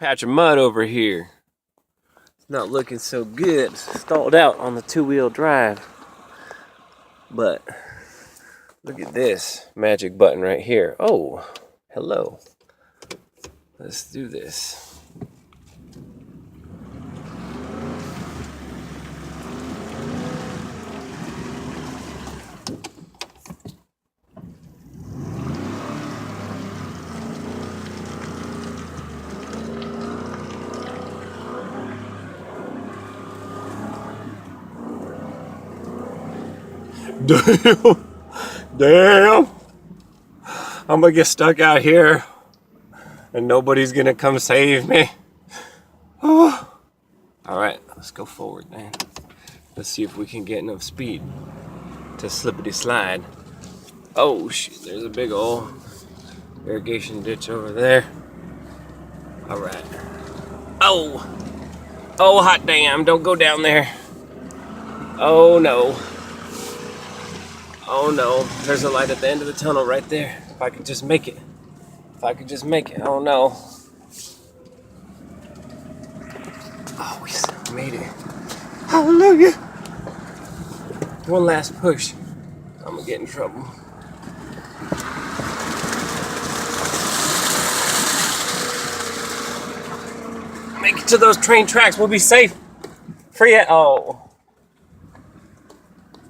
patch of mud over here. It's not looking so good. Stalled out on the two-wheel drive. But look at this magic button right here. Oh, hello. Let's do this. Damn. I'm gonna get stuck out here and nobody's gonna come save me. Oh. All right, let's go forward, man. Let's see if we can get enough speed to slippity slide. Oh shit, there's a big old irrigation ditch over there. All right. Oh, hot damn, don't go down there. Oh no. Oh no, there's a light at the end of the tunnel right there. If I could just make it. Oh no. Oh, we made it. Hallelujah. One last push. I'm gonna get in trouble. Make it to those train tracks. We'll be safe. Free it. Oh.